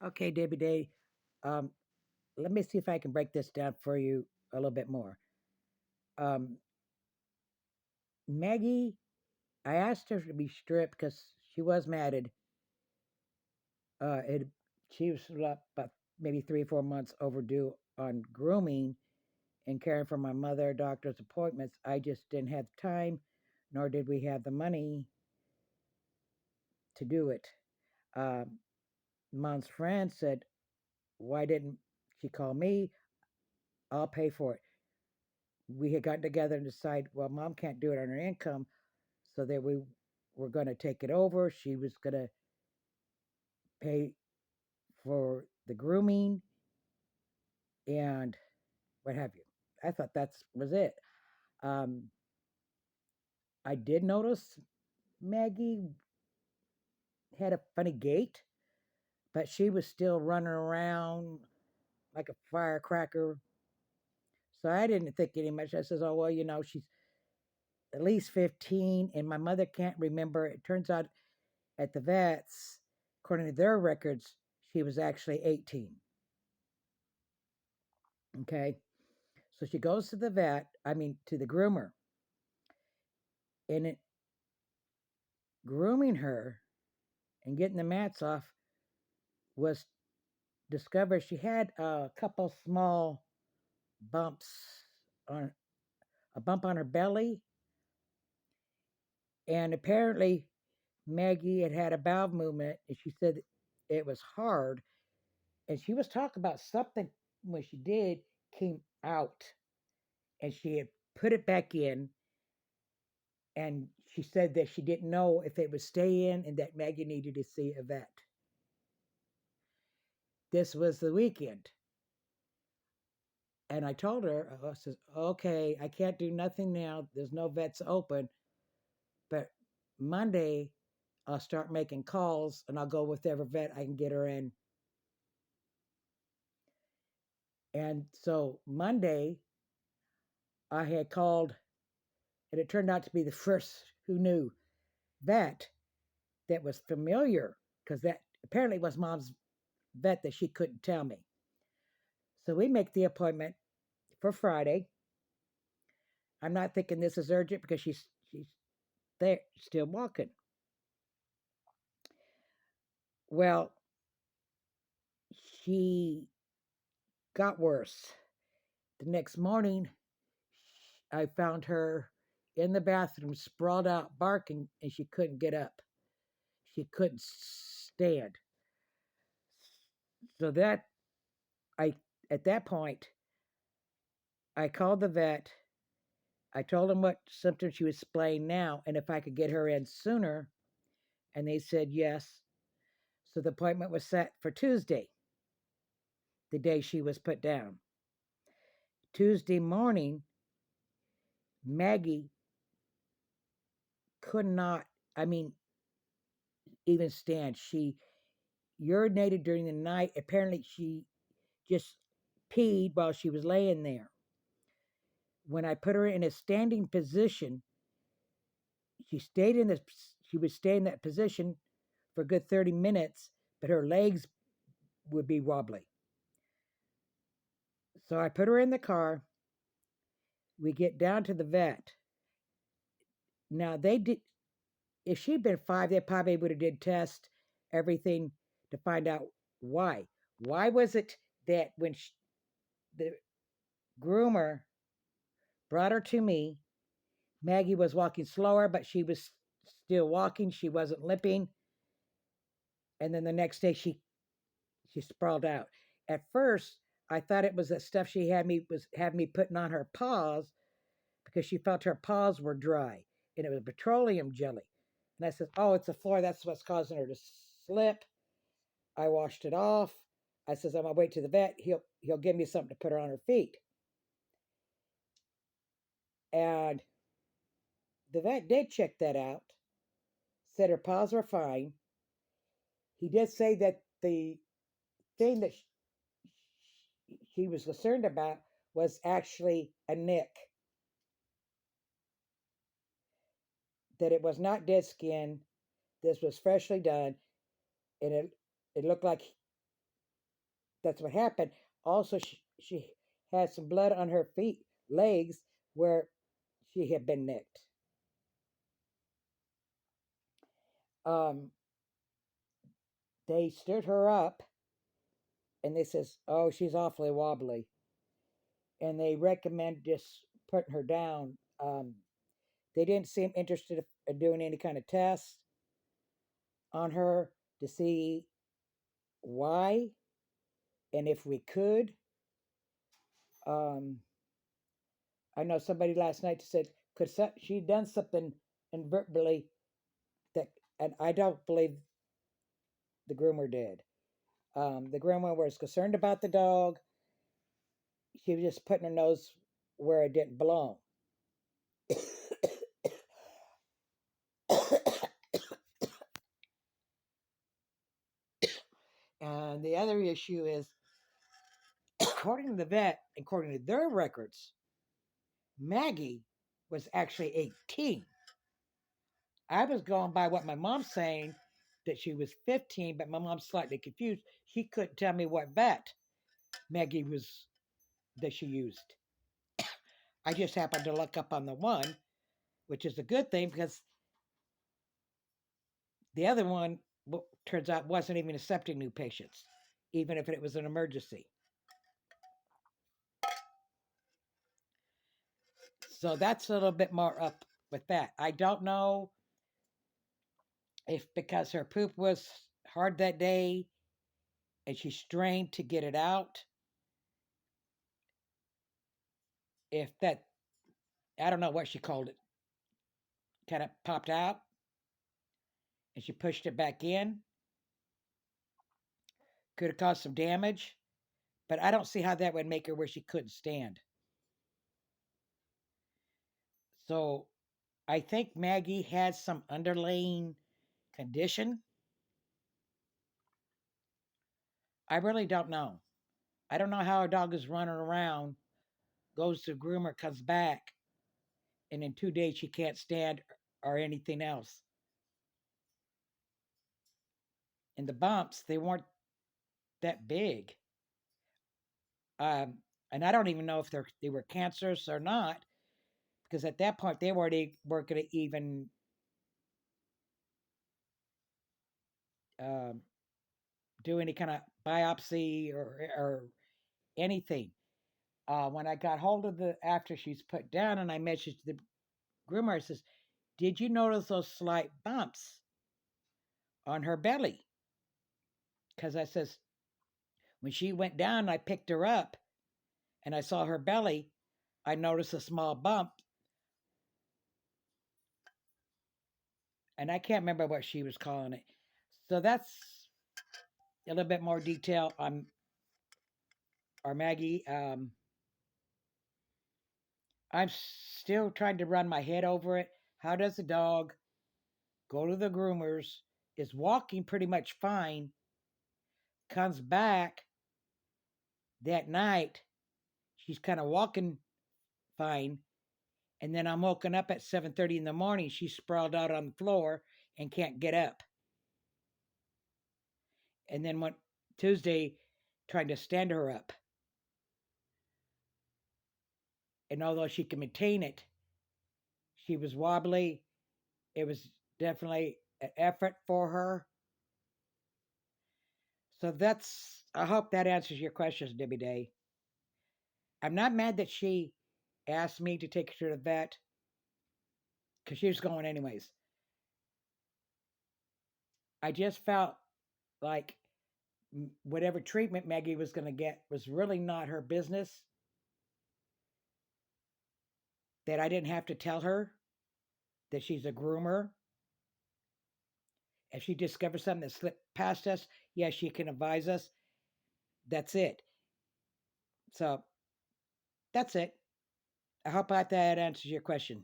Okay, Debbie Day. Um, Let me see if I can break this down for you a little bit more. Um, Maggie, I asked her to be stripped because she was matted. It She was about maybe 3 or 4 months overdue on grooming and caring for my mother, doctor's appointments. I just didn't have time, nor did we have the money to do it. Um, Mom's friend said, "Why didn't she call me? I'll pay for it." We had gotten together and decided, well, Mom can't do it on her income, so that we were going to take it over. She was going to pay for the grooming and what have you. I thought that was it. Um, I did notice Maggie had a funny gait, but she was still running around like a firecracker. So I didn't think any much. I says, oh, well, she's at least 15, and my mother can't remember. It turns out at the vets, according to their records, she was actually 18. Okay. So she goes to the vet, to the groomer, and grooming her and getting the mats off was discovered she had a couple small bumps on a bump on her belly, and apparently Maggie had had a bowel movement, and she said it was hard, and she was talking about something when she did came out, and she had put it back in, and she said that she didn't know if it would stay in and that Maggie needed to see a vet. This was the weekend. And I told her, I says, okay, I can't do nothing now. There's no vets open. But Monday, I'll start making calls and I'll go with every vet I can get her in. And so Monday, I had called, and it turned out to be the first who knew vet that was familiar, because that apparently was Mom's vet that she couldn't tell me. So we make the appointment for Friday. I'm not thinking this is urgent because she's there still walking. Well, she got worse. The next morning, I found her in the bathroom, sprawled out, barking, and she couldn't get up. She couldn't stand. So I, at that point, I called the vet. I told him what symptoms she was displaying now, and if I could get her in sooner, and they said yes. So the appointment was set for Tuesday, the day she was put down. Tuesday morning, Maggie could not, I mean, even stand. She urinated during the night. Apparently, she just peed while she was laying there. When I put her in a standing position, she stayed in this. She would stay in that position for a good 30 minutes, but her legs would be wobbly. So I put her in the car. We get down to the vet. Now they did. If she'd been 5, they probably would have did test everything to find out why. Why was it that when the groomer brought her to me, Maggie was walking slower, but she was still walking. She wasn't limping. And then the next day, she sprawled out. At first, I thought it was that stuff she had me putting on her paws because she felt her paws were dry, and it was petroleum jelly. And I said, "Oh, it's a floor. That's what's causing her to slip." I washed it off. I says, "I'm gonna wait to the vet. He'll give me something to put her on her feet." And the vet did check that out. Said her paws were fine. He did say that the thing that she was concerned about was actually a nick, that it was not dead skin. This was freshly done, and it looked like That's what happened. Also, she had some blood on her feet, legs, where she had been nicked. Um, they stood her up and they says, "Oh, she's awfully wobbly," and they recommend just putting her down. They didn't seem interested in doing any kind of tests on her to see why and if we could. Um, I know somebody last night said could she done something inadvertently that, and I don't believe the groomer did. The groomer was concerned about the dog. She was just putting her nose where it didn't belong. And the other issue is, according to the vet, according to their records, Maggie was actually 18. I was going by what my mom's saying that she was 15, but my mom's slightly confused. She couldn't tell me what vet Maggie was that she used. I just happened to look up on the one, which is a good thing because the other one turns out wasn't even accepting new patients, even if it was an emergency. So that's a little bit more up with that. I don't know if because her poop was hard that day and she strained to get it out, if that, I don't know what she called it, kind of popped out and she pushed it back in. Could have caused some damage, but I don't see how that would make her where she couldn't stand. So I think Maggie has some underlying condition. I really don't know. I don't know how a dog is running around, goes to groomer, comes back, and in 2 days she can't stand or anything else. And the bumps, they weren't that big. Um, and I don't even know if they were cancerous or not, because at that point they weren't going to even um, do any kind of biopsy or anything. When I got hold of the after she's put down, and I mentioned to the groomer, I says, "Did you notice those slight bumps on her belly?" Because I says when she went down, I picked her up, and I saw her belly. I noticed a small bump, and I can't remember what she was calling it. So that's a little bit more detail on our Maggie. I'm still trying to run my head over it. How does a dog go to the groomers, is walking pretty much fine, comes back that night, she's kind of walking fine, and then I'm woken up at 7:30 in the morning, she's sprawled out on the floor and can't get up. And then went Tuesday trying to stand her up. And although she can maintain it, she was wobbly. It was definitely an effort for her. So that's, I hope that answers your questions, Debbie Day. I'm not mad that she asked me to take her to the vet because she was going anyways. I just felt like whatever treatment Maggie was going to get was really not her business. That I didn't have to tell her that she's a groomer. If she discovers something that slipped past us, yes, she can advise us. That's it. So that's it. I hope that answers your question.